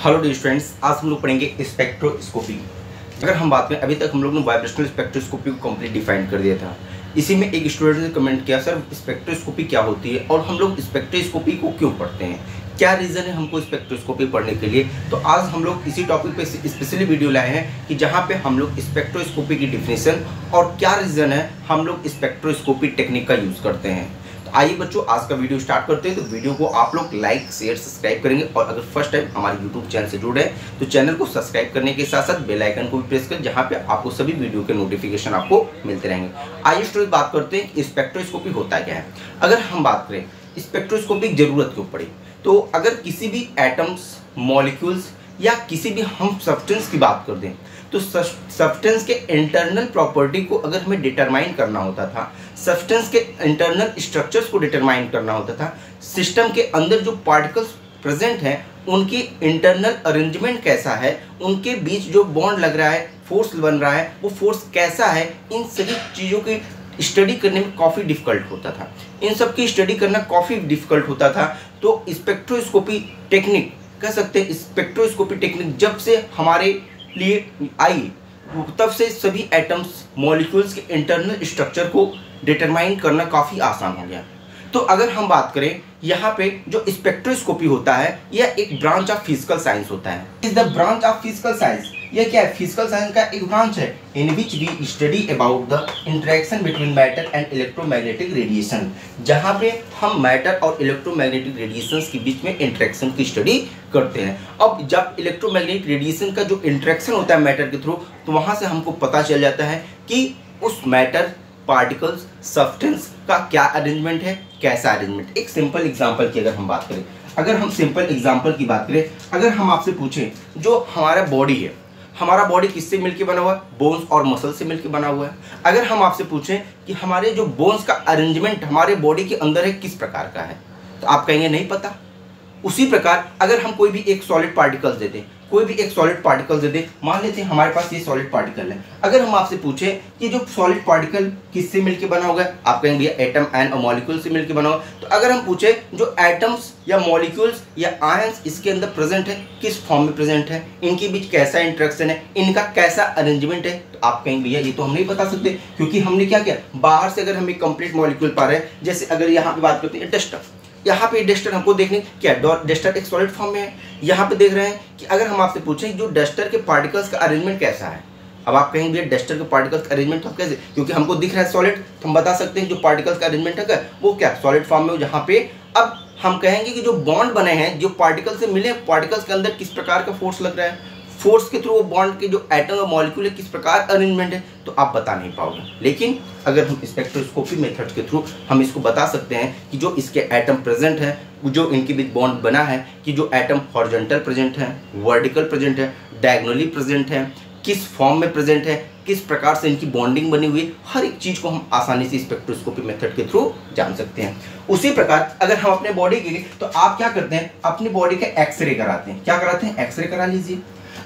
Hello dear students, आज हम लोग पढ़ेंगे स्पेक्ट्रोस्कोपी। अगर हम बात करें, अभी तक हम लोग ने वाइब्रेशनल स्पेक्ट्रोस्कोपी को कंप्लीट डिफाइन कर दिया था। इसी में एक स्टूडेंट ने कमेंट किया, सर स्पेक्ट्रोस्कोपी क्या होती है और हम लोग स्पेक्ट्रोस्कोपी को क्यों पढ़ते हैं, क्या रीज़न है हमको स्पेक्ट्रोस्कोपी पढ़ने के लिए। तो आज हम लोग इसी टॉपिक पे स्पेशली वीडियो लाए हैं कि जहाँ पे हम लोग स्पेक्ट्रोस्कोपी की डिफिनेशन और क्या रीज़न है हम लोग स्पेक्ट्रोस्कोपी टेक्निक का यूज़ करते हैं। तो आइए बच्चों, आज का वीडियो स्टार्ट करते हैं। तो वीडियो को आप लोग लाइक शेयर सब्सक्राइब करेंगे और अगर फर्स्ट टाइम हमारे यूट्यूब चैनल से जुड़े हैं तो चैनल को सब्सक्राइब करने के साथ साथ बेल आइकन को भी प्रेस करें, जहां पे आपको सभी वीडियो के नोटिफिकेशन आपको मिलते रहेंगे। आइए स्टूडेंट बात करते हैं कि स्पेक्ट्रोस्कोपी होता क्या है। अगर हम बात करें स्पेक्ट्रोस्कोपी जरूरत क्यों पड़ी, तो अगर किसी भी एटम्स, मॉलिक्यूल्स या किसी भी हम सब्सटेंस की बात कर दें तो सब्सटेंस के इंटरनल प्रॉपर्टी को अगर हमें डिटरमाइन करना होता था, सब्सटेंस के इंटरनल स्ट्रक्चर्स को डिटरमाइन करना होता था, सिस्टम के अंदर जो पार्टिकल्स प्रेजेंट हैं उनकी इंटरनल अरेंजमेंट कैसा है, उनके बीच जो बॉन्ड लग रहा है, फोर्स बन रहा है, वो फोर्स कैसा है, इन सभी चीज़ों की स्टडी करने में काफ़ी डिफिकल्ट होता था। इन सब की स्टडी करना काफ़ी डिफिकल्ट होता था। तो स्पेक्ट्रोस्कोपी टेक्निक कह सकते हैं, स्पेक्ट्रोस्कोपी टेक्निक जब से हमारे लिए आई तब से सभी एटम्स, मॉलिक्यूल्स के इंटरनल स्ट्रक्चर को डिटरमाइन करना काफ़ी आसान हो गया। तो अगर हम बात करें यहाँ पे जो स्पेक्ट्रोस्कोपी होता है यह एक ब्रांच ऑफ फिजिकल साइंस होता है। Is the branch of physical science, यह क्या है, फिजिकल साइंस का एक ब्रांच है in which we study about the interaction between matter and electromagnetic radiation, जहाँ पे हम मैटर और इलेक्ट्रोमैग्नेटिक रेडिएशंस के बीच में इंटरेक्शन की स्टडी करते हैं। अब जब इलेक्ट्रोमैग्नेटिक रेडिएशन का जो इंटरेक्शन होता है मैटर के थ्रू, तो वहाँ से हमको पता चल जाता है कि उस मैटर, पार्टिकल्स, सब्सटेंस का क्या अरेंजमेंट है, कैसा अरेंजमेंट। एक सिंपल एग्जांपल की अगर हम बात करें, अगर हम सिंपल एग्जांपल की बात करें, अगर हम आपसे पूछें जो हमारा बॉडी है, हमारा बॉडी किससे मिलकर बना हुआ है, बोन्स और मसल से मिलकर बना हुआ है। अगर हम आपसे पूछें कि हमारे जो बोन्स का अरेंजमेंट हमारे बॉडी के अंदर है किस प्रकार का है, तो आप कहेंगे नहीं पता। उसी प्रकार अगर हम कोई भी एक सॉलिड पार्टिकल्स दे दें, कोई भी एक सॉलिड पार्टिकल दे दें, मान लेते हैं हमारे पास ये सॉलिड पार्टिकल है, अगर हम आपसे पूछें कि जो सॉलिड पार्टिकल किससे मिलकर बना हुआ है, आप कहेंगे एटम एंड मॉलिक्यूल से मिलकर बना हुआ। तो अगर हम पूछें जो एटम्स या मॉलिक्यूल्स या आयंस इसके अंदर प्रेजेंट है, किस फॉर्म में प्रेजेंट है, इनके बीच कैसा इंटरेक्शन है, इनका कैसा अरेंजमेंट है, तो आप कहेंगे भैया ये तो हम नहीं बता सकते, क्योंकि हमने क्या किया, बाहर से अगर हम एक कंप्लीट मॉलिक्यूल पा रहे हैं, जैसे अगर यहाँ पे बात करते हैं डस्टर, यहाँ पे डस्टर हमको देखने क्या, डस्टर एक सॉलिड फॉर्म में है। यहाँ पे देख रहे हैं कि अगर हम आपसे पूछें जो डस्टर के पार्टिकल्स का अरेंजमेंट कैसा है, अब आप कहेंगे डस्टर के पार्टिकल्स का अरेंजमेंट तो कैसे, क्योंकि हमको दिख रहा है सॉलिड, तो हम बता सकते हैं जो पार्टिकल्स का अरेंजमेंट है वो क्या सॉलिड फॉर्म में हो। जहाँ पे अब हम कहेंगे कि जो बॉन्ड बने हैं, जो पार्टिकल से मिले, पार्टिकल्स के अंदर किस प्रकार का फोर्स लग रहा है, फोर्स के थ्रू वो बॉन्ड के जो एटम और मॉलिक्यूल है किस प्रकार अरेंजमेंट है, तो आप बता नहीं पाओगे। लेकिन अगर हम स्पेक्ट्रोस्कोपी मेथड के थ्रू हम इसको बता सकते हैं कि जो इसके एटम प्रेजेंट है, जो इनके बीच बॉन्ड बना है, कि जो एटम हॉरिजॉन्टल प्रेजेंट है, वर्टिकल प्रेजेंट है, डायगोनली प्रेजेंट है, किस फॉर्म में प्रेजेंट है, किस प्रकार से इनकी बॉन्डिंग बनी हुई है, हर एक चीज़ को हम आसानी से स्पेक्ट्रोस्कोपी मेथड के थ्रू जान सकते हैं। उसी प्रकार अगर हम अपने बॉडी के, तो आप क्या करते हैं, अपनी बॉडी का एक्सरे कराते हैं। क्या कराते हैं, एक्सरे करा लीजिए।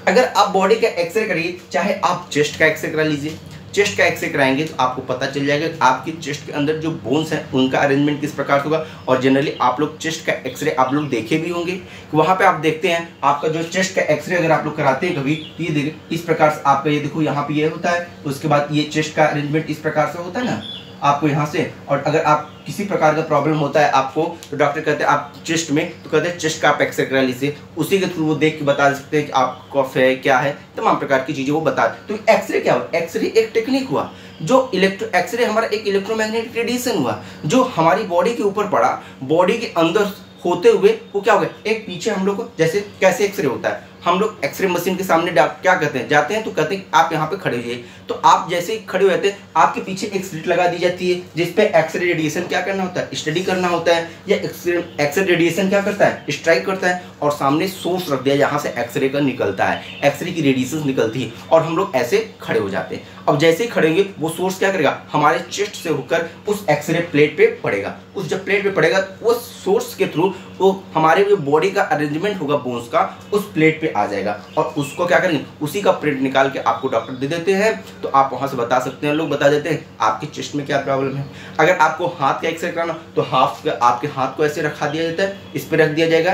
अगर आप बॉडी का एक्सरे करिए, चाहे आप चेस्ट का एक्सरे करा लीजिए, चेस्ट का एक्सरे कराएंगे तो आपको पता चल जाएगा कि आपकी चेस्ट के अंदर जो बोन्स हैं उनका अरेंजमेंट किस प्रकार से होगा। और जनरली आप लोग चेस्ट का एक्सरे आप लोग देखे भी होंगे, वहाँ पे आप देखते हैं आपका जो चेस्ट का एक्सरे अगर आप लोग कराते हैं कभी, ये देखिए इस प्रकार से आपका, ये देखो यहाँ पे ये होता है, उसके बाद ये चेस्ट का अरेंजमेंट इस प्रकार से होता है ना आपको यहाँ से। और अगर आप किसी प्रकार का प्रॉब्लम होता है आपको, तो डॉक्टर कहते हैं आप चेस्ट में, तो कहते हैं चेस्ट का आप एक्सरे करा लीजिए, उसी के थ्रू वो देख के बता सकते हैं कि आप कफ है, क्या है, तमाम प्रकार की चीज़ें वो बता। तो एक्सरे क्या हुआ, एक्सरे एक टेक्निक हुआ, जो एक्सरे हमारा एक इलेक्ट्रोमैग्नेटिक रेडिएशन हुआ जो हमारी बॉडी के ऊपर पड़ा, बॉडी के अंदर होते हुए वो क्या हो गया, एक पीछे हम लोग को, जैसे कैसे एक्सरे होता है, हम लोग एक्सरे मशीन के सामने क्या कहते हैं, जाते हैं तो कहते हैं आप यहाँ पे खड़े होइए, तो आप जैसे ही खड़े हो जाते हैं आपके पीछे एक स्लिट लगा दी जाती है जिसपे एक्सरे रेडिएशन क्या करना होता है, स्टडी करना होता है, या एक्सरे रेडिएशन क्या करता है, स्ट्राइक करता है, और सामने सोर्स रख दिया जहाँ से एक्सरे का निकलता है, एक्सरे की रेडिएशन निकलती है, और हम लोग ऐसे खड़े हो जाते हैं। अब जैसे ही खड़े होंगे वो सोर्स क्या करेगा, हमारे चेस्ट से होकर उस एक्सरे प्लेट पे पड़ेगा, उस जब प्लेट पे पड़ेगा वो सोर्स के थ्रू वो हमारे जो बॉडी का अरेंजमेंट होगा बोन्स का उस प्लेट पे आ जाएगा, और उसको क्या करेंगे, उसी का प्रिंट निकाल के आपको डॉक्टर दे देते हैं, तो आप वहाँ से बता सकते हैं, लोग बता देते हैं आपके चेस्ट में क्या प्रॉब्लम है। अगर आपको हाथ का एक्सरे कराना तो आपके हाथ को ऐसे रखा दिया जाता है, इस पर रख दिया जाएगा,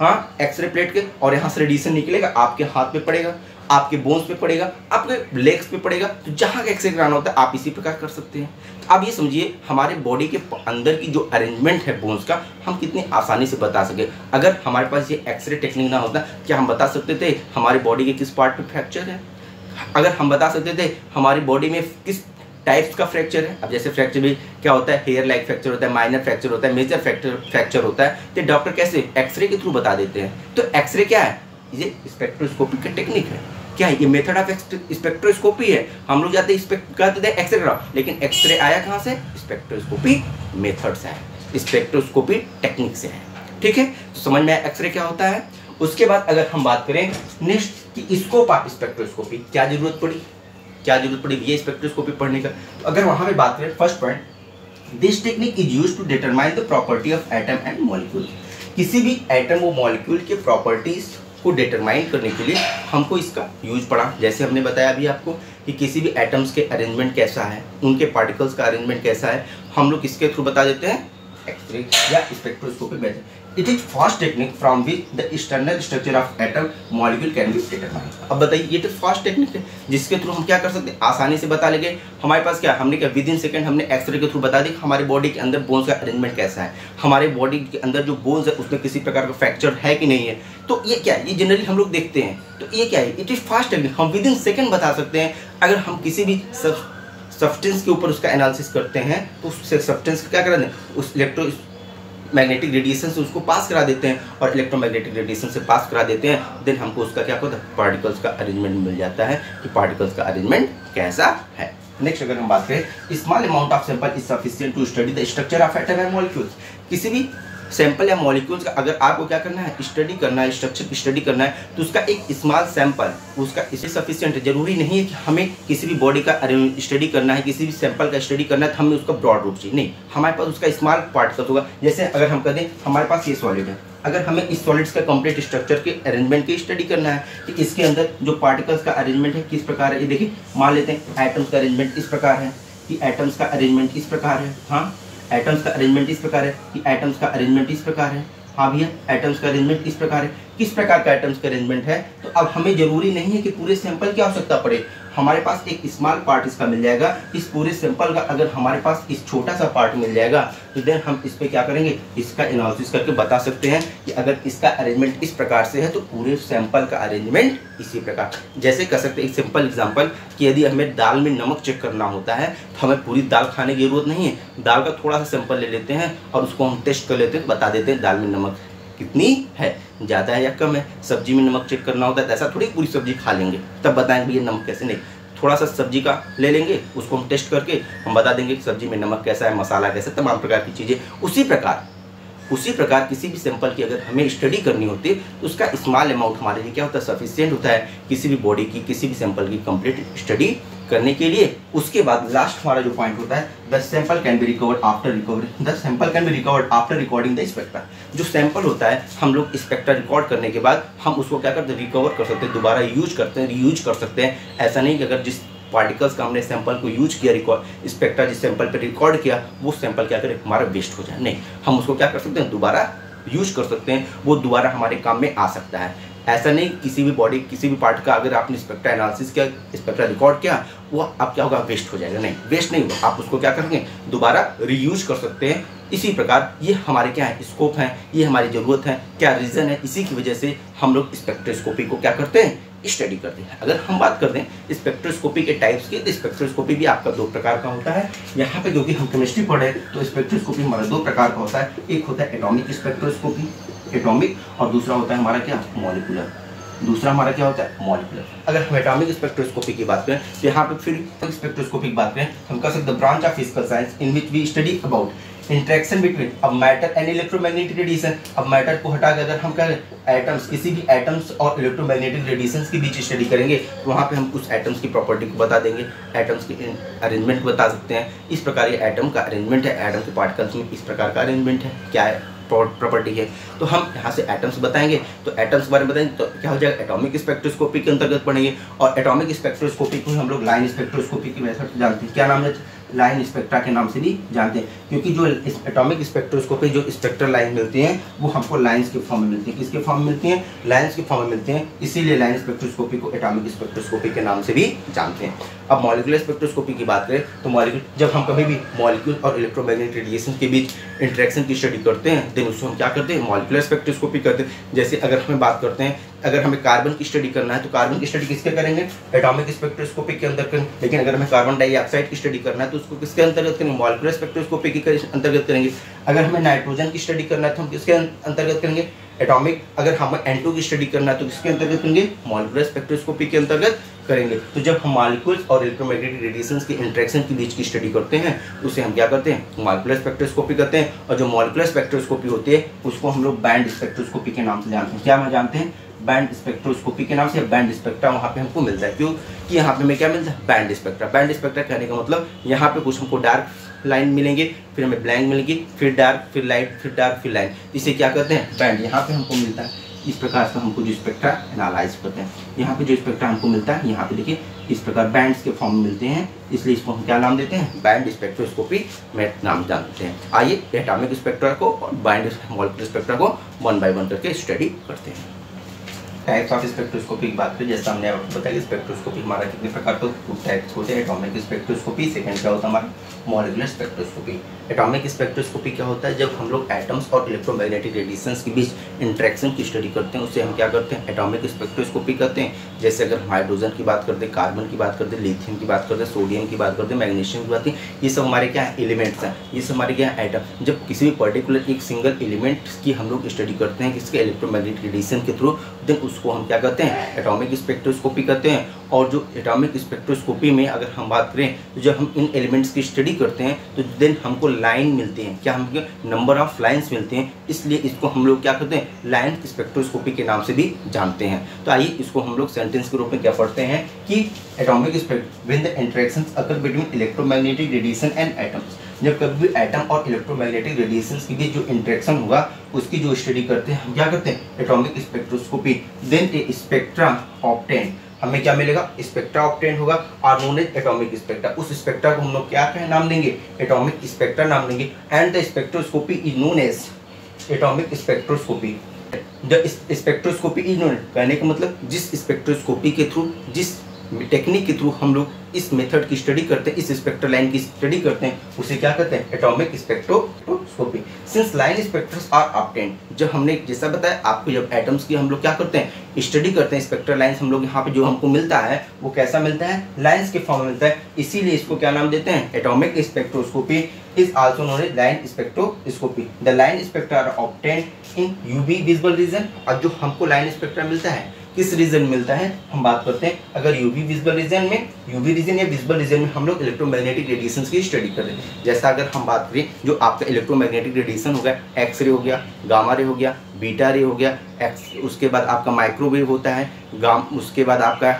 हाँ, एक्सरे प्लेट के, और यहाँ से रेडिएशन निकलेगा, आपके हाथ पे पड़ेगा, आपके बोन्स पे पड़ेगा, आपके लेग्स पे पड़ेगा, तो जहाँ का एक्सरे कराना होता है आप इसी प्रकार कर सकते हैं। तो आप ये समझिए हमारे बॉडी के अंदर की जो अरेंजमेंट है बोन्स का, हम कितनी आसानी से बता सके। अगर हमारे पास ये एक्सरे टेक्निक ना होता, क्या हम बता सकते थे हमारे बॉडी के किस पार्ट पे फ्रैक्चर है? अगर हम बता सकते थे हमारी बॉडी में किस टाइप्स का फ्रैक्चर है। अब जैसे फ्रैक्चर भी क्या होता है, हेयर लाइक फ्रैक्चर होता है, माइनर फ्रैक्चर होता है, मेजर फ्रैक्चर होता है, तो डॉक्टर कैसे एक्सरे के थ्रू बता देते हैं। तो एक्सरे क्या है? ये स्पेक्ट्रोस्कोपी का टेक्निक है। क्या है? ये मेथड ऑफ स्पेक्ट्रोस्कोपी है। हम लोग जाते कहते थे एक्सरे कराओ, लेकिन एक्सरे आया कहाँ से? स्पेक्ट्रोस्कोपी मेथड से है, स्पेक्ट्रोस्कोपी टेक्निक से है। ठीक है, तो समझ में आया एक्सरे क्या होता है। उसके बाद अगर हम बात करें नेक्स्ट कि स्कोप ऑफ स्पेक्ट्रोस्कोपी, क्या जरूरत पड़ी ये स्पेक्ट्रोस्कोपी पढ़ने का। तो अगर वहां पे बात करें, first point, this technique is used to determine the property of atom and molecule. किसी भी एटम व मॉलिक्यूल के प्रॉपर्टीज को डिटरमाइन करने के लिए हमको इसका यूज पड़ा। जैसे हमने बताया अभी आपको कि किसी भी एटम्स के अरेंजमेंट कैसा है, उनके पार्टिकल्स का अरेंजमेंट कैसा है, हम लोग किसके थ्रू बता देते हैं? एक्सरे या spectroscopy method. It is fast technique from which the external structure of atom molecule can be determined। अब बताइए, ये तो फास्ट टेक्निक है जिसके थ्रू हम क्या कर सकते हैं? आसानी से बता लेंगे। हमारे पास क्या, हमने क्या विद इन सेकंड हमने एक्सरे के थ्रू बता दी हमारे बॉडी के अंदर बोन्स का अरेंजमेंट कैसा है, हमारे बॉडी के अंदर जो बोन्स है उसमें किसी प्रकार का फ्रैक्चर है कि नहीं है। तो ये क्या है? ये जनरली हम लोग देखते हैं। तो ये क्या है? इट इज फास्ट टेक्निक, हम विद इन सेकंड बता सकते हैं। अगर हम किसी भी सब्सटेंस के ऊपर उसका एनालिसिस करते हैं तो उस सब्सटेंस का क्या करा दें? उस मैग्नेटिक रेडिएशन से उसको पास करा देते हैं, और इलेक्ट्रोमैग्नेटिक रेडिएशन से पास करा देते हैं, देन हमको उसका क्या होता है? पार्टिकल्स का अरेंजमेंट मिल जाता है कि पार्टिकल्स का अरेंजमेंट कैसा है। नेक्स्ट अगर हम बात करें, small amount of sample is sufficient to study the structure of atom and molecules. किसी भी सैंपल या मॉलिक्यूल्स का अगर आपको क्या करना है? स्टडी करना है, स्ट्रक्चर की स्टडी करना है, तो उसका एक स्मॉल सैंपल उसका इससे सफिशिएंट है। जरूरी नहीं है कि हमें किसी भी बॉडी का स्टडी करना है, किसी भी सैंपल का स्टडी करना है तो हमें उसका ब्रॉड रूप चाहिए, नहीं, हमारे पास उसका स्मॉल पार्टिकल्स होगा। जैसे अगर हम कह दें हमारे पास ये सॉलिड है, अगर हमें इस सॉलिड्स का कंप्लीट स्ट्रक्चर के अरेंजमेंट की स्टडी करना है कि इसके अंदर जो पार्टिकल्स का अरेंजमेंट है किस प्रकार है, ये देखिए मान लेते हैं एटम्स का अरेंजमेंट इस प्रकार है कि एटम्स का अरेंजमेंट इस प्रकार है, हाँ एटम्स का अरेंजमेंट इस प्रकार है कि एटम्स का अरेंजमेंट इस प्रकार है, हाँ भैया एटम्स का अरेंजमेंट इस प्रकार है। किस प्रकार का एटम्स का अरेंजमेंट है, तो अब हमें जरूरी नहीं है कि पूरे सैंपल की आवश्यकता पड़े, हमारे पास एक स्मॉल पार्ट इसका मिल जाएगा। इस पूरे सैंपल का अगर हमारे पास इस छोटा सा पार्ट मिल जाएगा तो देन हम इस पे क्या करेंगे? इसका एनालिसिस करके बता सकते हैं कि अगर इसका अरेंजमेंट इस प्रकार से है तो पूरे सैंपल का अरेंजमेंट इसी प्रकार। जैसे कह सकते हैं एक सिंपल एग्जांपल कि यदि हमें दाल में नमक चेक करना होता है तो हमें पूरी दाल खाने की जरूरत नहीं है, दाल का थोड़ा सा सैंपल ले लेते हैं और उसको हम टेस्ट कर लेते हैं, बता देते हैं दाल में नमक कितनी है, ज़्यादा है या कम है। सब्जी में नमक चेक करना होता है तो ऐसा थोड़ी पूरी सब्जी खा लेंगे तब बताएंगे ये नमक कैसे, नहीं, थोड़ा सा सब्जी का ले लेंगे, उसको हम टेस्ट करके हम बता देंगे कि सब्जी में नमक कैसा है, मसाला कैसा, तमाम प्रकार की चीज़ें। उसी प्रकार किसी भी सैंपल की अगर हमें स्टडी करनी होती है तो उसका स्मॉल अमाउंट हमारे लिए क्या होता है? सफिशिएंट होता है किसी भी बॉडी की, किसी भी सैंपल की कंप्लीट स्टडी करने के लिए। उसके बाद लास्ट हमारा जो पॉइंट होता है, the sample can be recovered after recovery, the sample can be recovered after recording the spectra. जो सैंपल होता है हम लोग स्पेक्ट्रा रिकॉर्ड करने के बाद हम उसको क्या करते हैं? रिकवर कर सकते हैं, दोबारा यूज करते हैं, रीयूज कर सकते हैं। ऐसा नहीं कि अगर जिस पार्टिकल्स का हमने सैंपल को यूज किया, रिकॉर्ड स्पेक्ट्रा जिस सैंपल पर रिकॉर्ड किया वो सैंपल क्या करे? हमारा वेस्ट हो जाए, नहीं, हम उसको क्या कर सकते हैं? दोबारा यूज कर सकते हैं, वो दोबारा हमारे काम में आ सकता है। ऐसा नहीं किसी भी बॉडी किसी भी पार्ट का अगर आपने स्पेक्ट्रा एनालिसिस किया, स्पेक्ट्रा रिकॉर्ड किया, वो अब क्या होगा? वेस्ट हो जाएगा, नहीं, वेस्ट नहीं होगा, आप उसको क्या करेंगे? दोबारा रीयूज कर सकते हैं। इसी प्रकार ये हमारे क्या है? स्कोप है, ये हमारी ज़रूरत है, क्या रीज़न है, इसी की वजह से हम लोग स्पेक्ट्रोस्कोपी को क्या करते हैं? स्टडी करते हैं। अगर हम बात करते हैं स्पेक्ट्रोस्कोपी के टाइप्स की, तो स्पेक्ट्रोस्कोपी भी आपका दो प्रकार का होता है। यहाँ पे क्योंकि हम केमिस्ट्री पढ़े तो स्पेक्ट्रोस्कोपी हमारा दो प्रकार का होता है, एक होता है एटॉमिक स्पेक्ट्रोस्कोपी, एटॉमिक, और दूसरा होता है हमारा क्या? मॉलिक्यूलर। दूसरा हमारा क्या होता है? मॉलिक्यूलर। अगर हम एटॉमिक स्पेक्ट्रोस्कोपी की बात करें तो यहाँ पे फिर स्पेक्ट्रोस्कोपी की बात करें हम कह सकते हैं branch of physical science in which we study about interaction between अब मैटर एंड इलेक्ट्रोमैग्नेटिक रेडिएशन। अब मैटर को हटा के अगर हम कहें एटम्स, किसी भी एटम्स और इलेक्ट्रोमैग्नेटिक रेडिएशंस के बीच स्टडी करेंगे तो वहाँ पे हम उस एटम्स की प्रॉपर्टी को बता देंगे, एटम्स की अरेंजमेंट बता सकते हैं। इस प्रकार ये एटम का अरेंजमेंट है, एटम के पार्टिकल्स में इस प्रकार का अरेंजमेंट है, क्या है प्रॉपर्टी है। तो हम यहाँ से एटम्स बताएंगे, तो एटम्स के बारे में बताएंगे तो क्या हो जाएगा? एटॉमिक स्पेक्ट्रोस्कोपी के अंतर्गत पढ़ेंगे। और एटॉमिक स्पेक्ट्रोस्कोपी को हम लोग लाइन स्पेक्ट्रोस्कोपी की मेथड जानते हैं, क्या नाम है? लाइन स्पेक्ट्रा के नाम से भी जानते हैं, क्योंकि जो एटॉमिक स्पेक्ट्रोस्कोपी जो स्पेक्ट्रल लाइन मिलती हैं वो हमको लाइंस के फॉर्म में मिलती है। किसके फॉर्म में मिलती हैं? लाइंस के फॉर्म में मिलती हैं, इसीलिए लाइन स्पेक्ट्रोस्कोपी को एटॉमिक स्पेक्ट्रोस्कोपी के नाम से भी जानते हैं। अब मॉलिक्यूलर स्पेक्ट्रोस्कोपी की बात करें तो मॉलिक्यूल, जब हम कभी भी मॉलिक्यूल और इलेक्ट्रोमैग्नेटिक रेडिएशन के बीच इंटरेक्शन की स्टडी करते हैं देन उसको हम क्या करते हैं? मॉलिक्यूलर स्पेक्ट्रोस्कोपी करते हैं। जैसे अगर हमें बात करते हैं, अगर हमें कार्बन की स्टडी करना है तो कार्बन की स्टडी किसके करेंगे? एटॉमिक स्पेक्ट्रोस्कोपी के अंदर करेंगे। लेकिन अगर हमें कार्बन डाइऑक्साइड की स्टडी करना है तो उसको किसके अंतर्गत करेंगे? मॉलिक्यूलर स्पेक्ट्रोस्कोपी के अंतर्गत करेंगे। अगर हमें नाइट्रोजन की स्टडी करना है तो हम किसके अंतर्गत करेंगे? एटॉमिक। अगर हमें N2 की स्टडी करना है तो किसके अंतर्गत करेंगे? मॉलिक्यूलर स्पेक्ट्रोस्कोपी के अंतर्गत करेंगे। तो जब हम मॉलिक्यूल्स और इलेक्ट्रोमैग्नेटिक रेडिएशंस के इंटरेक्शन के बीच की स्टडी करते हैं उसे हम क्या करते हैं? मॉलिक्यूलर स्पेक्ट्रोस्कोपी करते हैं। और जो मॉलिक्यूलर स्पेक्ट्रोस्कोपी होती है उसको हम लोग बैंड स्पेक्ट्रोस्कोपी के नाम से जानते हैं। क्या हम जानते हैं? बैंड स्पेक्ट्रोस्कोपी के नाम से। बैंड स्पेक्ट्रा वहाँ पे हमको मिलता है, क्यों कि यहाँ पे हमें क्या मिलता है? Band spectra. बैंड स्पेक्ट्रा कहने का मतलब यहाँ पे कुछ हमको डार्क लाइन मिलेंगे, फिर हमें ब्लैंक मिलेंगी, फिर डार्क, फिर लाइट, फिर डार्क, फिर लाइन। इसे क्या कहते हैं? बैंड। यहाँ पे हमको मिलता है इस प्रकार से हमको जो स्पेक्ट्रा एनालाइज करते हैं। यहाँ पे जो स्पेक्ट्रा हमको मिलता है यहाँ पे देखिए इस प्रकार बैंड्स के फॉर्म में मिलते हैं, इसलिए इसको हम क्या नाम देते हैं? बैंड स्पेक्ट्रोस्कोपी में नाम जानते हैं। आइए एटॉमिक स्पेक्ट्रा को और बैंड मॉलिक्यूलर स्पेक्ट्रा को 1 बाय 1 करके स्टडी करते हैं। टाइप्स ऑफ स्पेक्ट्रोस्कोपी की बात करें, जैसा हमने आपको बताया कि स्पेक्ट्रोस्कोपी हमारा कितने प्रकार के टाइप्स होते हैं। एटॉमिक स्पेक्ट्रोस्कोपी, सेकंड क्या होता है हमारा? Molecular spectroscopy. एटॉमिक स्पेक्ट्रोस्कोपी क्या होता है? जब हम लोग एटम्स और इलेक्ट्रोमैग्नेटिक रेडिएशंस के बीच इंटरेक्शन की स्टडी करते हैं उसे हम क्या करते हैं? एटॉमिक स्पेक्ट्रोस्कोपी करते हैं। जैसे अगर हम हाइड्रोजन की बात करते हैं, कार्बन की बात करते हैं, लिथियम की बात करते हैं, सोडियम की बात करते हैं, मैग्नीशियम की बात करते हैं, ये सब हमारे क्या है? एलिमेंट्स हैं। ये सब हमारे क्या है? एटम। जब किसी भी पर्टिकुलर एक सिंगल एलिमेंट की हम लोग स्टडी करते हैं किसके? इलेक्ट्रोमैग्नेटिक रेडिएशन के थ्रू, देन उसको हम क्या करते हैं? एटॉमिक स्पेक्ट्रोस्कोपी करते हैं। और जो एटॉमिक स्पेक्ट्रोस्कोपी में अगर हम बात करें तो जब हम इन एलिमेंट्स की स्टडी करते हैं तो देन हमको लाइन मिलती हैं। क्या? हमको नंबर ऑफ लाइंस मिलते हैं, इसलिए इसको हम लोग क्या करते हैं? लाइन स्पेक्ट्रोस्कोपी के नाम से भी जानते हैं। तो आइए इसको हम लोग सेंटेंस के रूप में क्या पढ़ते हैं कि atomic when the interactions occur between electromagnetic radiation and atoms. जब कभी भी एटम और इलेक्ट्रोमैग्नेटिक रेडिएशंस के बीच जो इंटरेक्शन होगा उसकी जो स्टडी करते हैं हम क्या करते हैं? Atomic spectroscopy. देन ए स्पेक्ट्रा ऑब्टेन, हमें क्या मिलेगा? स्पेक्ट्रा ऑब्टेन होगा और नोन एज एटॉमिक स्पेक्ट्रा। उस स्पेक्ट्रा को हम लोग क्या नाम देंगे? एटॉमिक स्पेक्ट्रा नाम देंगे। And the spectroscopy is known as atomic spectroscopy. The spectroscopy is known, कहने का मतलब जिस स्पेक्ट्रोस्कोपी के थ्रू, जिस टेक्निक के थ्रू हम लोग इस मेथड की स्टडी करते हैं, इस स्पेक्ट्रल लाइन की स्टडी करते हैं उसे क्या कहते हैं? Atomic spectroscopy. Since line spectra are obtained, जब हमने जैसा बताया आपको, जब एटम्स की हम लोग क्या करते हैं? स्टडी करते हैं, स्पेक्ट्रल लाइंस हम लोग यहाँ पे जो हमको मिलता है वो कैसा मिलता है? लाइंस के फॉर्म में मिलता है, इसीलिए इसको क्या नाम देते हैं? Atomic spectroscopy is also known as line spectroscopy. The line spectra are obtained in UV visible region. अब जो हमको लाइन स्पेक्ट्रा मिलता है किस रीजन मिलता है हम बात करते हैं। अगर यूवी विजिबल रीजन में, यूवी रीजन या विजिबल रीजन में हम लोग इलेक्ट्रोमैग्नेटिक रेडिएशंस की स्टडी कर रहे हैं। जैसा अगर हम बात करें जो आपका इलेक्ट्रोमैग्नेटिक रेडिएशन हो गया, एक्स रे हो गया, गामा रे हो गया, बीटा रे हो गया, उसके बाद आपका माइक्रोवेव होता है, उसके बाद आपका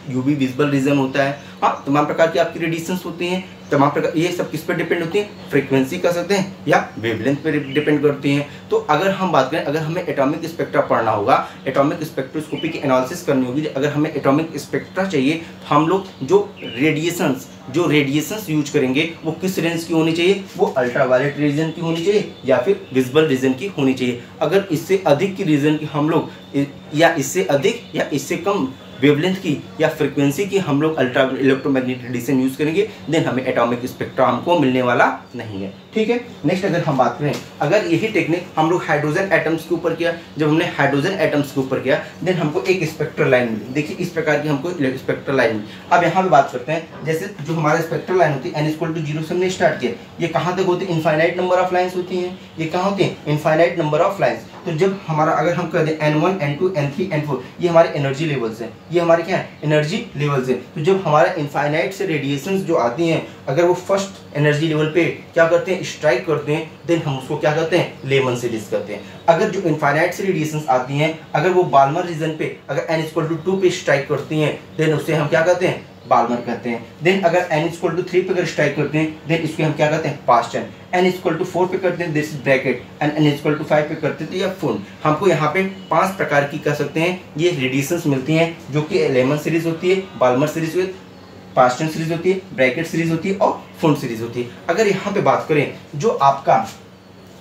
यूवी विजिबल रीजन होता है। हाँ, तमाम प्रकार की आपकी रेडिएशंस होती हैं, तमाम प्रकार, ये सब किस पर डिपेंड होती है? फ्रीक्वेंसी कर सकते हैं या वेवलेंथ पर डिपेंड करती हैं। तो अगर हम बात करें, अगर हमें एटॉमिक स्पेक्ट्रा पढ़ना होगा, एटॉमिक स्पेक्ट्रोस्कोपी की एनालिसिस करनी होगी, अगर हमें एटॉमिक स्पेक्ट्रा चाहिए तो हम लोग जो रेडिएशंस यूज करेंगे वो किस रेंज की होनी चाहिए? वो अल्ट्रावायलेट रीजन की होनी चाहिए या फिर विजिबल रीजन की होनी चाहिए। अगर इससे अधिक की रीजन की हम लोग, या इससे अधिक या इससे कम वेवलेंथ की या फ्रीक्वेंसी की हम लोग अल्ट्रा इलेक्ट्रोमैग्नेटिक रेडिएशन यूज करेंगे, देन हमें एटॉमिक स्पेक्ट्रा हमको मिलने वाला नहीं है। ठीक है, नेक्स्ट अगर हम बात करें, अगर यही टेक्निक हम लोग हाइड्रोजन एटम्स के ऊपर किया, जब हमने हाइड्रोजन एटम्स के ऊपर किया देन हमको एक स्पेक्ट्रल लाइन मिली। देखिए इस प्रकार की हमको स्पेक्ट्रल लाइन मिली। अब यहाँ पे बात करते हैं, जैसे जो हमारा स्पेक्ट्रल लाइन होती है n=0 से हमने स्टार्ट किया, ये कहाँ तक होती है? इनफाइनाइट नंबर ऑफ लाइन्स होती हैं। ये कहाँ होती है? Infinite number of lines. तो जब हमारा, अगर हम कर दें n1 n2 n3 n4, ये हमारे एनर्जी लेवल्स हैं, ये हमारे क्या है? एनर्जी लेवल्स हैं। तो जब हमारा इनफाइनाइट से रेडिएशंस जो आती हैं, अगर वो फर्स्ट एनर्जी लेवल पे क्या करते हैं? स्ट्राइक करते हैं, देन हम उसको क्या कहते हैं? लेमन सीरीज कहते हैं। अगर जो इनफाइनाइट से रेडिएशंस आती हैं, अगर वो बाल्मर रीजन पे अगर n=2 पे स्ट्राइक करती हैं, देन उसे हम क्या कहते हैं? बाल्मर कहते हैं। देन अगर n=3 पे अगर स्ट्राइक करते हैं, देन इसको हम क्या कहते हैं? Past time. n=4 पे करते हैं, this is bracket, and n=5 पे करते हैं तो ये फुल। हमको यहाँ पे 5 प्रकार की कह सकते हैं ये रेडिएशंस मिलती हैं, जो कि लेमन सीरीज होती है, Balmer series Paschen series होती है, ब्रैकेट सीरीज होती है और फुल सीरीज होती है। अगर यहाँ पे बात करें जो आपका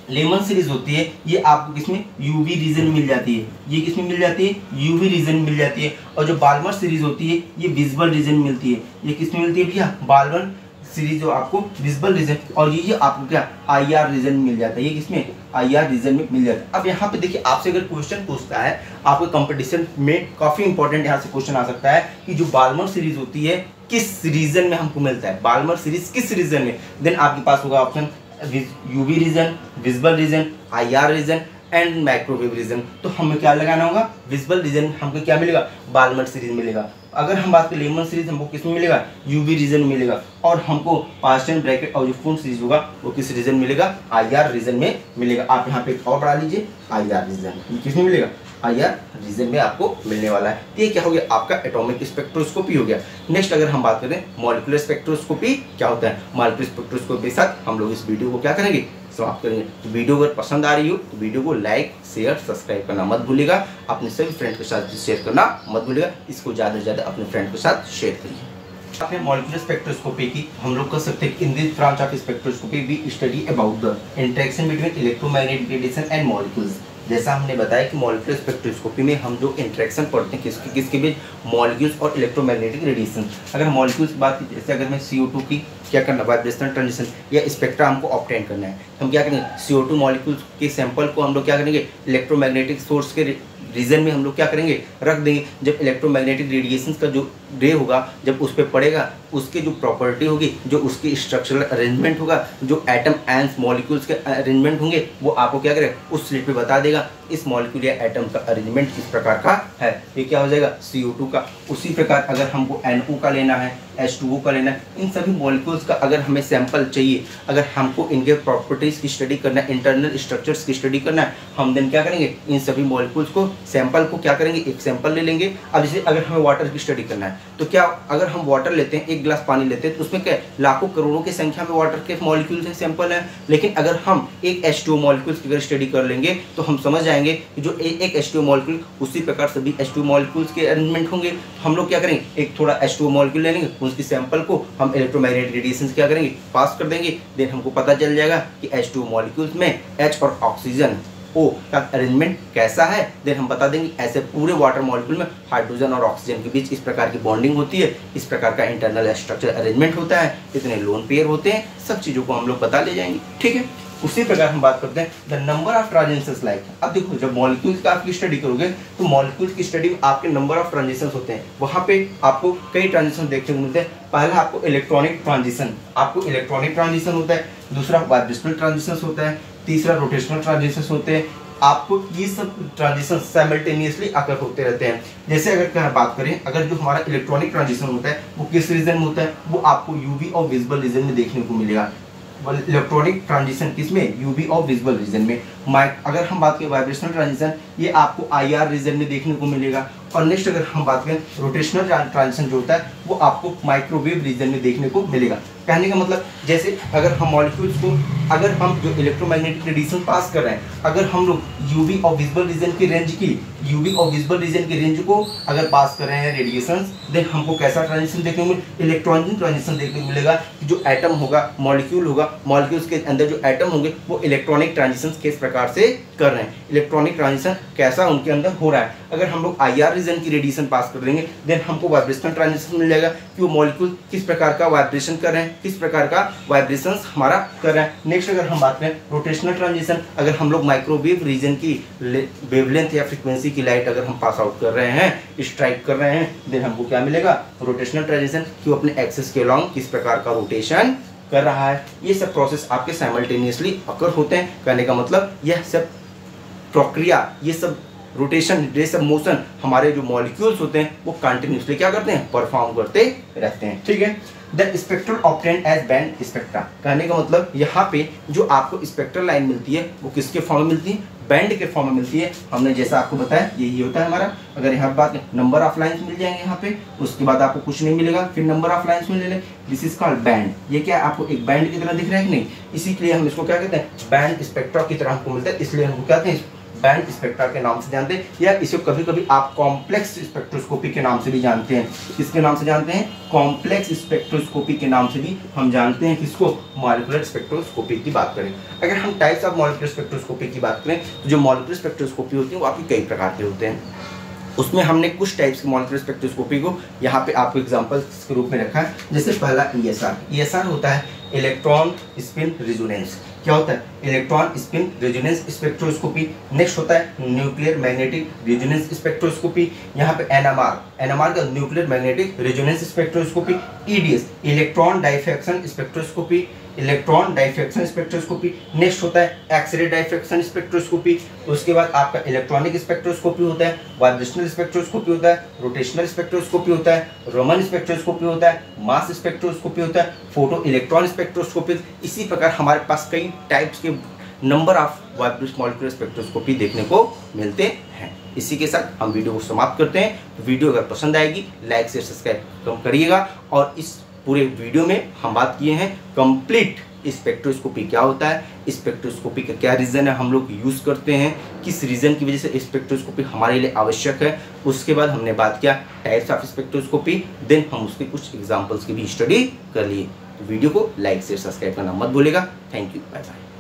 लेमन सीरीज होती है, ये आपको किसमें यूवी रीजन मिल जाती है, ये किसमें मिल जाती है, यूवी रीजन मिल जाती है। और जो बाल्मर सीरीज होती है ये विजिबल रीजन मिलती है, ये किसमें मिलती है भैया, बाल्मर सीरीज जो आपको विजिबल रीजन, और ये आपको क्या आईआर रीजन मिल जाता है, ये किसमें आईआर रीजन में मिल जाता है। अब यहाँ पे देखिए आपसे अगर क्वेश्चन पूछता है, आपके कंपटीशन में काफी इंपॉर्टेंट यहाँ से क्वेश्चन आ सकता है कि जो बाल्मर सीरीज होती है किस रीजन में हमको मिलता है, बाल्मर सीरीज किस रीजन में, देन आपके पास होगा option UV region, visible region, IR region and microwave region. तो हमें क्या लगाना होगा, विजिबल रीजन हमको क्या मिलेगा, बाल्मर सीरीज मिलेगा। अगर हम बात करें लेमन सीरीज हमको किस में मिलेगा, यूवी रीजन मिलेगा। और हमको पास्ट एंड ब्रैकेट और जो फुल सीरीज होगा वो किस रीजन मिलेगा, आईआर रीजन में मिलेगा। आप यहाँ पे और बढ़ा लीजिए, आईआर रीजन किस में मिलेगा, आईआर रीजन में आपको मिलने वाला है। तो ये क्या हो गया, आपका एटॉमिक स्पेक्ट्रोस्कोपी हो गया। नेक्स्ट अगर हम बात करें मॉलिक्यूलर स्पेक्ट्रोस्कोपी क्या होता है, मॉलिक्यूलर स्पेक्ट्रोस्कोपी के साथ हम लोग इस वीडियो को क्या करेंगे, समाप्त करेंगे। तो वीडियो अगर पसंद आ रही हो तो वीडियो को लाइक शेयर सब्सक्राइब करना मत भूलिएगा, अपने सभी फ्रेंड के साथ शेयर करना मत भूलिएगा, इसको ज़्यादा से ज़्यादा अपने फ्रेंड के साथ शेयर करिए। आपने मॉलिक्यूलर स्पेक्ट्रोस्कोपी की हम लोग कर सकते हैं, in this branch of spectroscopy we study about the interaction between electromagnetic radiation and molecules. जैसा हमने बताया कि मॉलिक्यूलर स्पेक्ट्रोस्कोपी में हम जो इंटरेक्शन पढ़ते हैं किसके बीच, मॉलिक्यूल्स और इलेक्ट्रोमैग्नेटिक रेडिएशन। अगर मॉलिक्यूल्स की बात की, जैसे अगर मैं CO2 की क्या करना, वाइब्रेशनल ट्रांजिशन या स्पेक्ट्रा हमको ऑब्टेन करना है, हम क्या करेंगे, CO2 मॉलिक्यूल्स के सैंपल को हम लोग क्या करेंगे, इलेक्ट्रोमैग्नेटिक सोर्स के रीजन में हम लोग क्या करेंगे, रख देंगे। जब इलेक्ट्रोमैग्नेटिक रेडिएशन का जो रे होगा जब उस पर पड़ेगा, उसकी जो प्रॉपर्टी होगी, जो उसकी स्ट्रक्चरल अरेंजमेंट होगा, जो एटम एंड मॉलिक्यूल्स के अरेंजमेंट होंगे, वो आपको क्या करेगा, उस स्लिट पे बता देगा इस मॉलिक्यूल या एटम का अरेंजमेंट किस प्रकार का है। ये क्या हो जाएगा, CO2 का। उसी प्रकार अगर हमको NO का लेना है, H2O का लेना है, इन सभी मॉलिक्यूल्स का अगर हमें सैंपल चाहिए, अगर हमको इनके प्रॉपर्टीज की स्टडी करना है, इंटरनल स्ट्रक्चर्स की स्टडी करना है, हम देन क्या करेंगे, इन सभी मॉलिक्यूल्स को सैंपल को क्या करेंगे, एक सैंपल ले लेंगे। अब जैसे अगर हमें वाटर की स्टडी करना है तो क्या, अगर हम वाटर लेते हैं, एक गिलास पानी लेते हैं, तो उसमें क्या लाखों करोड़ों की संख्या में वाटर के मॉलिक्यूल्स हैं, सैंपल है। लेकिन अगर हम एक H2O मॉलिक्यूल्स की अगर स्टडी कर लेंगे तो हम समझ जाएंगे कि जो एक H2O मॉलिक्यूल उसी प्रकार सभी H2O मॉलिक्यूल्स के अरेंजमेंट होंगे। हम लोग क्या करेंगे, एक थोड़ा H2O मॉलिक्यूल ले लेंगे, उसकी सैंपल को हम इलेक्ट्रोमैग्नेटिक रेडिएशन क्या करेंगे, पास कर देंगे। देन हमको पता चल जाएगा कि H2O मॉलिक्यूल्स में H और ऑक्सीजन O का अरेंजमेंट कैसा है। देन हम बता देंगे ऐसे पूरे वाटर मॉलिक्यूल में हाइड्रोजन और ऑक्सीजन के बीच इस प्रकार की बॉन्डिंग होती है, इस प्रकार का इंटरनल स्ट्रक्चर अरेंजमेंट होता है, इतने लोन पेयर होते हैं, सब चीज़ों को हम लोग बता ले जाएंगे। ठीक है, उसी प्रकार हम बात करते हैं the number of transitions like. अब देखो जब मॉलिक्यूल्स का आपकी स्टडी करोगे तो मॉलिक्यूल्स की स्टडी में आपके नंबर ऑफ ट्रांजिशंस होते हैं, वहाँ पे आपको कई ट्रांजिशन देखने को मिलते हैं। पहला आपको इलेक्ट्रॉनिक ट्रांजिशन, आपको इलेक्ट्रॉनिक ट्रांजिशन होता है, दूसरा वाइब्रेशनल ट्रांजिशन होता है, तीसरा रोटेशनल ट्रांजिशन होते हैं। आपको ये सब ट्रांजिशन साइमल्टेनियसली अकर होते रहते हैं। जैसे अगर क्या बात करें, अगर जो हमारा इलेक्ट्रॉनिक ट्रांजिशन होता है वो किस रीजन में होता है, वो आपको यूवी और विजिबल रीजन में देखने को मिलेगा। इलेक्ट्रॉनिक ट्रांजिशन किसमें, यूवी और विजिबल रीजन में। अगर हम बात करें वाइब्रेशनल ट्रांजिशन, ये आपको आईआर रीजन में देखने को मिलेगा। और नेक्स्ट अगर हम बात करें रोटेशनल ट्रांजिशन जो होता है वो आपको माइक्रोवेव रीजन में देखने को मिलेगा। कहने का मतलब जैसे अगर हम मॉलिक्यूल्स को, अगर हम जो इलेक्ट्रोमैग्नेटिक रेडिएशन पास कर रहे हैं, अगर हम लोग यूवी और विजिबल रीजन की रेंज की, यूवी और विजिबल रीजन की रेंज को अगर पास कर रहे हैं रेडिएशन, देन हमको कैसा ट्रांजिशन देखने को मिलेगा, इलेक्ट्रॉनिक ट्रांजिशन देखने को मिलेगा। जो एटम होगा, मॉलिक्यूल होगा, मॉलिक्यूल्स के अंदर जो एटम होंगे वो इलेक्ट्रॉनिक ट्रांजिशन किस प्रकार से कर रहे हैं, इलेक्ट्रॉनिक ट्रांजिशन कैसा उनके अंदर हो रहा है। अगर हम लोग आईआर रीजन की रेडिएशन पास कर देंगे देन हमको वाइब्रेशनल ट्रांजिशन मिल जाएगा कि वो मॉलिक्यूल किस प्रकार का वाइब्रेशन कर रहे हैं, किस प्रकार का वाइब्रेशन हमारा कर रहा है। नेक्स्ट अगर हम बात करें रोटेशनल ट्रांजिशन, अगर हम लोग माइक्रोवेव रीजन की वेवलेंथ या फ्रीक्वेंसी की लाइट अगर हम पास आउट कर रहे हैं, स्ट्राइक कर रहे हैं, देन हमको क्या मिलेगा, रोटेशनल ट्रांजिशन कि वो अपने एक्सिस के अलॉन्ग किस प्रकार का रोटेशन कर रहा है। ये सब प्रोसेस आपके साइमल्टेनियसली अकर होते हैं। कहने का मतलब यह सब प्रक्रिया, ये सब रोटेशन, ये सब मोशन हमारे जो मॉलिक्यूल्स होते हैं वो कंटिन्यूसली क्या करते हैं, परफॉर्म करते रहते हैं। ठीक है, the spectral obtained as band spectra. कहने का मतलब यहाँ पे जो आपको स्पेक्ट्रल लाइन मिलती है वो किसके फॉर्म में मिलती है, बैंड के फॉर्म में मिलती है। हमने जैसा आपको बताया यही होता है हमारा। अगर यहाँ बात नंबर ऑफ लाइंस मिल जाएंगे यहाँ पे, उसके बाद आपको कुछ नहीं मिलेगा, फिर नंबर ऑफ लाइंस मिल जाएंगे, दिस इज कॉल्ड बैंड। ये क्या आपको एक बैंड की तरह दिख रहा है कि नहीं, इसी के लिए हम इसको क्या कहते हैं, बैंड स्पेक्ट्रा की तरह हमको मिलता है, इसलिए हमको कहते हैं बैंड स्पेक्ट्रा के नाम से जानते हैं, या इसे कभी कभी आप कॉम्प्लेक्स स्पेक्ट्रोस्कोपी के नाम से भी जानते हैं। किसके नाम से जानते हैं? कॉम्प्लेक्स स्पेक्ट्रोस्कोपी के नाम से भी हम जानते हैं। किसको? मॉलिक्यूलर स्पेक्ट्रोस्कोपी की बात करें। अगर हम टाइप्स ऑफ मॉलिक्यूलर स्पेक्ट्रोस्कोपी की बात करें तो जो मॉलिक्यूलर स्पेक्ट्रोस्कोपी होती है वो आपकी कई प्रकार के होते हैं। उसमें हमने कुछ टाइप्स की मॉलिक्यूलर स्पेक्ट्रोस्कोपी को यहाँ पे आपको एग्जांपल्स के रूप में रखा है। जैसे पहला ESR होता है इलेक्ट्रॉन स्पिन रेजोनेंस। क्या होता है? Electron spin resonance spectroscopy. Next होता है न्यूक्लियर मैग्नेटिक रेजोनेंस स्पेक्ट्रोस्कोपी। यहाँ पे NMR का nuclear magnetic resonance spectroscopy. EDS electron diffraction spectroscopy, electron diffraction spectroscopy. Next होता है एक्सरे डाइफ्रैक्शन स्पेक्ट्रोस्कोपी। उसके बाद आपका इलेक्ट्रॉनिक स्पेक्ट्रोस्कोपी होता है, वाइब्रेशनल स्पेक्ट्रोस्कोपी होता है, रोटेशनल स्पेक्ट्रोस्कोपी होता है, रोमन स्पेक्ट्रोस्कोपी होता है, मास स्पेक्ट्रोस्कोपी होता है, फोटो इलेक्ट्रॉन स्पेक्ट्रोस्कोपी। इसी प्रकार हमारे पास कई टाइप्स के नंबर ऑफ मॉलिक्यूलर स्पेक्ट्रोस्कोपी देखने को मिलते हैं। इसी के साथ हम वीडियो को समाप्त करते हैं। वीडियो अगर पसंद आएगी लाइक शेयर सब्सक्राइब करिएगा। और इस पूरे वीडियो में हम बात किए हैं कंप्लीट स्पेक्ट्रोस्कोपी क्या होता है, स्पेक्ट्रोस्कोपी का क्या रीज़न है हम लोग यूज़ करते हैं, किस रीज़न की वजह से स्पेक्ट्रोस्कोपी हमारे लिए आवश्यक है। उसके बाद हमने बात किया टाइप्स ऑफ स्पेक्ट्रोस्कोपी, देन हम उसके कुछ एग्जांपल्स की भी स्टडी कर लिए। तो वीडियो को लाइक शेयर सब्सक्राइब करना मत भूलेगा। Thank you, bye bye.